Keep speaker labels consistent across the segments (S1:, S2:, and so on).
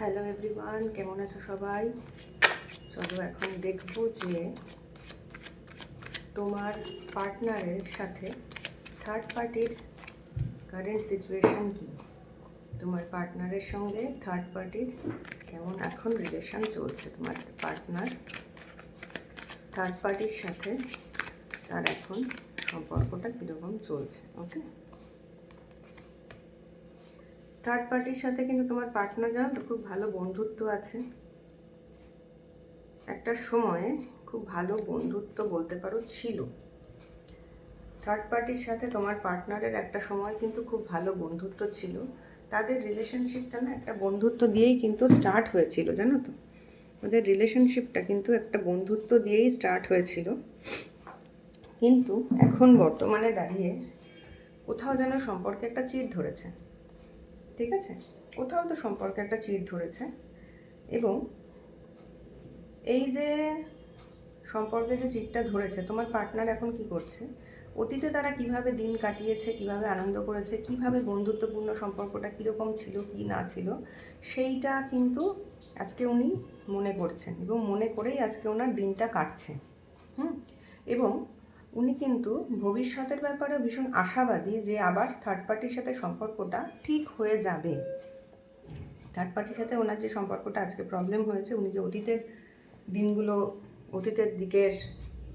S1: Hello everyone, কেমন আছো সবাই? চলো এখন দেখব যে তোমার পার্টনারের সাথে থার্ড পার্টির কারেন্ট সিচুয়েশান কী। তোমার পার্টনারের সঙ্গে থার্ড পার্টির কেমন এখন রিলেশান চলছে। তোমার পার্টনার থার্ড পার্টির সাথে তার এখন সম্পর্কটা কীরকম চলছে। ওকে, থার্ড পার্টির সাথে কিন্তু তোমার পার্টনার জানো তো খুব ভালো বন্ধুত্ব আছে। একটা সময়ে খুব ভালো বন্ধুত্ব বলতে পারো ছিল। থার্ড পার্টির সাথে তোমার পার্টনারের একটা সময় কিন্তু খুব ভালো বন্ধুত্ব ছিল। তাদের রিলেশনশিপটা না একটা বন্ধুত্ব দিয়েই কিন্তু স্টার্ট হয়েছিল, জানো তো। ওদের রিলেশনশিপটা কিন্তু একটা বন্ধুত্ব দিয়েই স্টার্ট হয়েছিল, কিন্তু এখন বর্তমানে দাঁড়িয়ে কোথাও যেন সম্পর্কে একটা চিড় ধরেছে। ঠিক আছে, কোথাও তো সম্পর্কে একটা চিড় ধরেছে। এবং এই যে সম্পর্কে যে চিড়টা ধরেছে, তোমার পার্টনার এখন কি করছে, অতীতে তারা কিভাবে দিন কাটিয়েছে, কিভাবে আনন্দ করেছে, কিভাবে বন্ধুত্বপূর্ণ সম্পর্কটা কীরকম ছিল কি না ছিল, সেইটা কিন্তু আজকে উনি মনে করছেন এবং মনে করেই আজকে ওনার দিনটা কাটছে। এবং উনি কিন্তু ভবিষ্যতের ব্যাপারে ভীষণ আশাবাদী যে আবার থার্ড পার্টির সাথে সম্পর্কটা ঠিক হয়ে যাবে। থার্ড পার্টির সাথে ওনার যে সম্পর্কটা আজকে প্রবলেম হয়েছে, উনি যে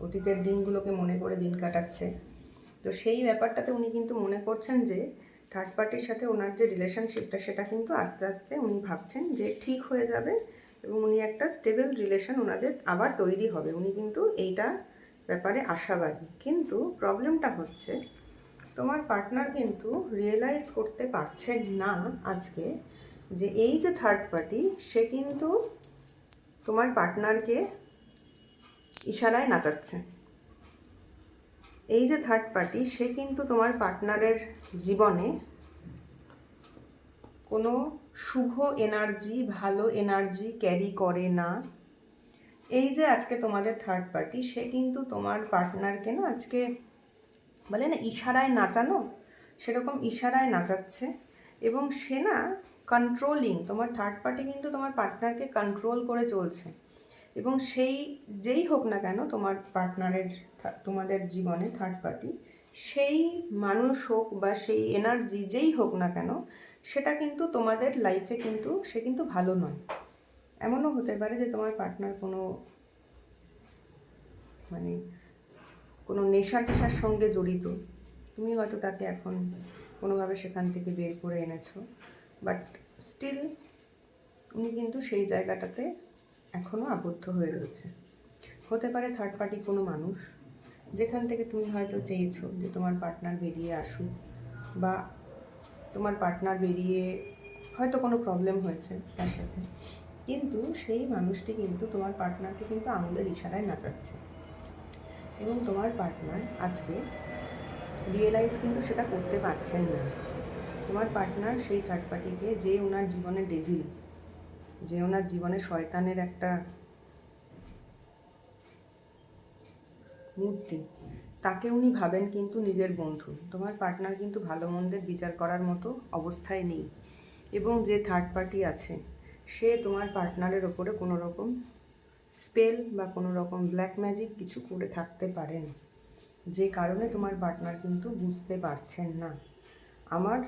S1: অতীতের দিনগুলোকে মনে করে দিন কাটাচ্ছে, তো সেই ব্যাপারটাতে উনি কিন্তু মনে করছেন যে থার্ড পার্টির সাথে ওনার যে রিলেশনশিপটা সেটা কিন্তু আস্তে আস্তে উনি ভাবছেন যে ঠিক হয়ে যাবে এবং উনি একটা স্টেবল রিলেশন ওনাদের আবার তৈরি হবে। উনি কিন্তু এইটা ব্যাপারে আশাবাদী। কিন্তু প্রবলেমটা হচ্ছে তোমার পার্টনার কিন্তু রিয়েলাইজ করতে পারছেন না আজকে যে এই যে থার্ড পার্টি, সে কিন্তু তোমার পার্টনারকে ইশারায় নাচাচ্ছে। এই যে থার্ড পার্টি, সে কিন্তু তোমার পার্টনারের জীবনে কোনো শুভ এনার্জি, ভালো এনার্জি ক্যারি করে না। এই যে আজকে তোমাদের থার্ড পার্টি, সে কিন্তু তোমার পার্টনারকে না আজকে বলে না ইশারায় নাচানো, সেরকম ইশারায় নাচাচ্ছে। এবং সে না কন্ট্রোলিং, তোমার থার্ড পার্টি কিন্তু তোমার পার্টনারকে কন্ট্রোল করে চলছে। এবং সেই যেই হোক না কেন তোমার পার্টনারের, তোমাদের জীবনে থার্ড পার্টি, সেই মানুষ হোক বা সেই এনার্জি যেই হোক না কেন, সেটা কিন্তু তোমাদের লাইফে কিন্তু সে কিন্তু ভালো নয়। এমনও হতে পারে যে তোমার পার্টনার কোনো নেশা টেশার সঙ্গে জড়িত। তুমি হয়তো তাকে এখন কোনোভাবে সেখান থেকে বের করে এনেছো, বাট স্টিল উনি কিন্তু সেই জায়গাটাতে এখনও আবদ্ধ হয়ে রয়েছে। হতে পারে থার্ড পার্টি কোনো মানুষ, যেখান থেকে তুমি হয়তো চেয়েছো যে তোমার পার্টনার বেরিয়ে আসুক, বা তোমার পার্টনার বেরিয়ে হয়তো কোনো প্রবলেম হয়েছে তার সাথে, কিন্তু সেই মানুষটি কিন্তু তোমার পার্টনারকে কিন্তু আঙুলের ইশারায় নাচাচ্ছে। এবং তোমার পার্টনার আজকে রিয়েলাইজ কিন্তু সেটা করতে পারছেন না। তোমার পার্টনার সেই থার্ড পার্টিকে, যে ওনার জীবনে ডেভিল, যে ওনার জীবনে শয়তানের একটা মূর্তি, তাকে উনি ভাবেন কিন্তু নিজের বন্ধু। তোমার পার্টনার কিন্তু ভালো মন্দের বিচার করার মতো অবস্থায় নেই। এবং যে থার্ড পার্টি আছে, সে তোমার পার্টনারের ওপরে কোনো রকম স্পেল বা কোনো রকম ব্ল্যাক ম্যাজিক কিছু করে থাকতে পারেন, যে কারণে তোমার পার্টনার কিন্তু বুঝতে পারছেন না। আমার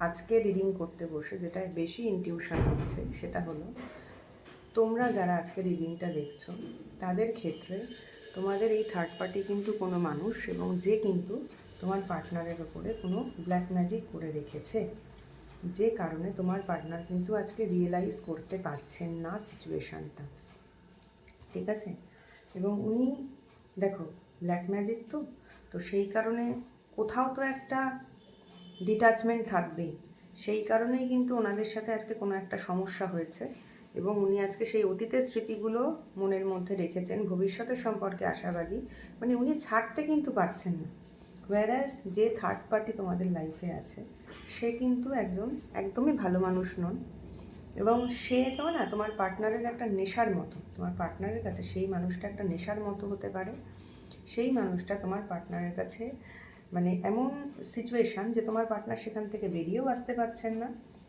S1: আজকে রিডিং করতে বসে যেটা বেশি ইনটিউশন হচ্ছে সেটা হলো, তোমরা যারা আজকে রিডিংটা দেখছো তাদের ক্ষেত্রে তোমাদের এই থার্ড পার্টি কিন্তু কোনো মানুষ, এবং যে কিন্তু তোমার পার্টনারের ওপরে কোনো ব্ল্যাক ম্যাজিক করে রেখেছে, যে কারণে তোমার পার্টনার কিন্তু আজকে রিয়েলাইজ করতে পারছেন না সিচুয়েশানটা। ঠিক আছে, এবং উনি দেখো ব্ল্যাক ম্যাজিক তো সেই কারণে কোথাও তো একটা ডিট্যাচমেন্ট থাকবেই। সেই কারণেই কিন্তু ওনাদের সাথে আজকে কোনো একটা সমস্যা হয়েছে, এবং উনি আজকে সেই অতীতের স্মৃতিগুলো মনের মধ্যে রেখেছেন, ভবিষ্যতের সম্পর্কে আশাবাদী। উনি ছাড়তে কিন্তু পারছেন না। হোয়ারাস যে থার্ড পার্টি তোমাদের লাইফে আছে, সে কিন্তু একদমই ভালো মানুষ নন। এবং সে তো না তোমার পার্টনারের একটা নেশার মতো, তোমার পার্টনারের কাছে সেই মানুষটা একটা নেশার মতো হতে পারে। সেই মানুষটা তোমার পার্টনারের কাছে এমন সিচুয়েশান যে তোমার পার্টনার সেখান থেকে বেরিয়েও আসতে পারছেন না,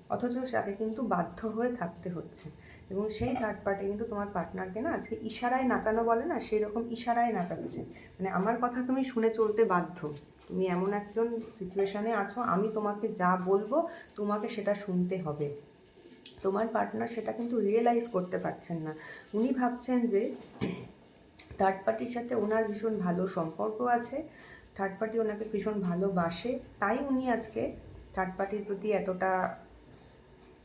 S1: অথচ তাকে কিন্তু বাধ্য হয়ে থাকতে হচ্ছে। এবং সেই থার্ড পার্টি কিন্তু তোমার পার্টনারকে না আজকে ইশারায় নাচানো বলে না, সেই রকম ইশারায় নাচাচ্ছে। মানে আমার কথা তুমি শুনে চলতে বাধ্য। তুমি এমন একজন সিচুয়েশানে আছো, আমি তোমাকে যা বলবো তোমাকে সেটা শুনতে হবে। তোমার পার্টনার সেটা কিন্তু রিয়েলাইজ করতে পারছেন না। উনি ভাবছেন যে থার্ড পার্টির সাথে ওনার ভীষণ ভালো সম্পর্ক আছে, থার্ড পার্টি ওনাকে ভীষণ ভালোবাসে, তাই উনি আজকে থার্ড পার্টির প্রতি এতটা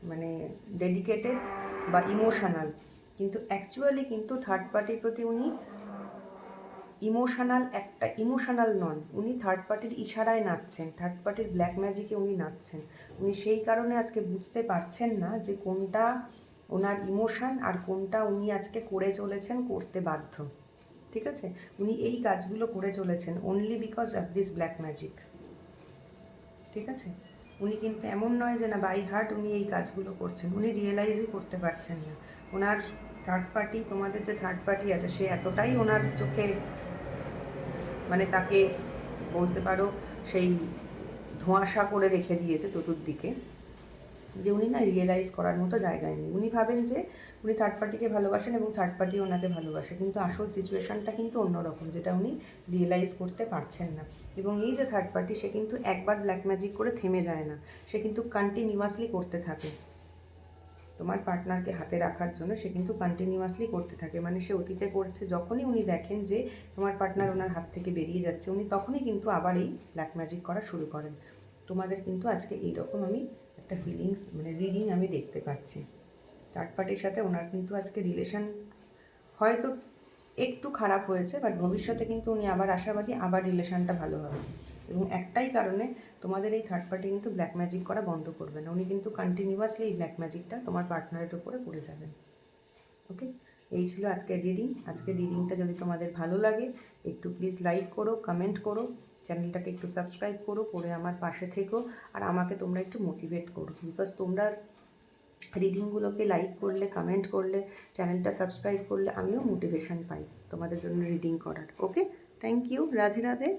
S1: মানে ডেডিকেটেড বা ইমোশনাল। কিন্তু অ্যাকচুয়ালি কিন্তু থার্ড পার্টির প্রতি উনি ইমোশনাল নন, উনি থার্ড পার্টির ইশারায় নাচছেন, থার্ড পার্টির ব্ল্যাক ম্যাজিকে উনি নাচছেন। উনি সেই কারণে আজকে বুঝতে পারছেন না যে কোনটা ওনার ইমোশন আর কোনটা উনি আজকে করে চলেছেন, করতে বাধ্য। ঠিক আছে, উনি এই কাজগুলো করে চলেছেন only because of this black magic. ঠিক আছে, উনি কিন্তু এমন নয় যে না বাই হার্ট উনি এই কাজগুলো করছেন, উনি রিয়েলাইজই করতে পারছেন না। ওনার থার্ড পার্টি, তোমাদের যে থার্ড পার্টি আছে, সে এতটাই ওনার চোখে মানে তাকে বলতে পারো সেই ধোঁয়াশা করে রেখে দিয়েছে চতুর্দিকে, যে উনি না রিয়েলাইজ করার মতো জায়গায় নেই। উনি ভাবেন যে উনি থার্ড পার্টিকে ভালোবাসেন এবং থার্ড পার্টি ওনাকে ভালোবাসে, কিন্তু আসল সিচুয়েশানটা কিন্তু অন্যরকম, যেটা উনি রিয়েলাইজ করতে পারছেন না। এবং এই যে থার্ড পার্টি, সে কিন্তু একবার ব্ল্যাক ম্যাজিক করে থেমে যায় না, সে কিন্তু কন্টিনিউয়াসলি করতে থাকে। তোমার পার্টনারকে হাতে রাখার জন্য সে কিন্তু কন্টিনিউয়াসলি করতে থাকে। মানে সে অতীতে করছে, যখনই উনি দেখেন যে তোমার পার্টনার ওনার হাত থেকে বেরিয়ে যাচ্ছে, উনি তখনই কিন্তু আবার এই ব্ল্যাক ম্যাজিক করা শুরু করেন। তোমাদের কিন্তু আজকে এইরকম আমি একটা ফিলিংস মানে রিডিং আমি দেখতে পাচ্ছি। থার্ড পার্টির সাথে ওনার কিন্তু আজকে রিলেশন হয়তো একটু খারাপ হয়েছে, বাট ভবিষ্যতে কিন্তু উনি আবার আশাবাদী, আবার রিলেশনটা ভালো হবে। এবং একটাই কারণে তোমাদের এই থার্ড পার্টি কিন্তু ব্ল্যাক ম্যাজিক করা বন্ধ করবে না, উনি কিন্তু কন্টিনিউয়াসলি এই ব্ল্যাক ম্যাজিকটা তোমার পার্টনারের উপরে করে যাবেন। ওকে, এই ছিল আজকের রিডিং। আজকের রিডিংটা যদি তোমাদের ভালো লাগে একটু প্লিজ লাইক করো, কমেন্ট করো, চ্যানেলটাকে একটু সাবস্ক্রাইব করো, করে আমার পাশে থেকো। আর আমাকে তোমরা একটু মোটিভেট করো, বিকজ তোমরা রিডিংগুলোকে লাইক করলে, কমেন্ট করলে, চ্যানেলটা সাবস্ক্রাইব করলে আমিও মোটিভেশন পাই তোমাদের জন্য রিডিং করার। ওকে, থ্যাংক ইউ, রাধে রাধে।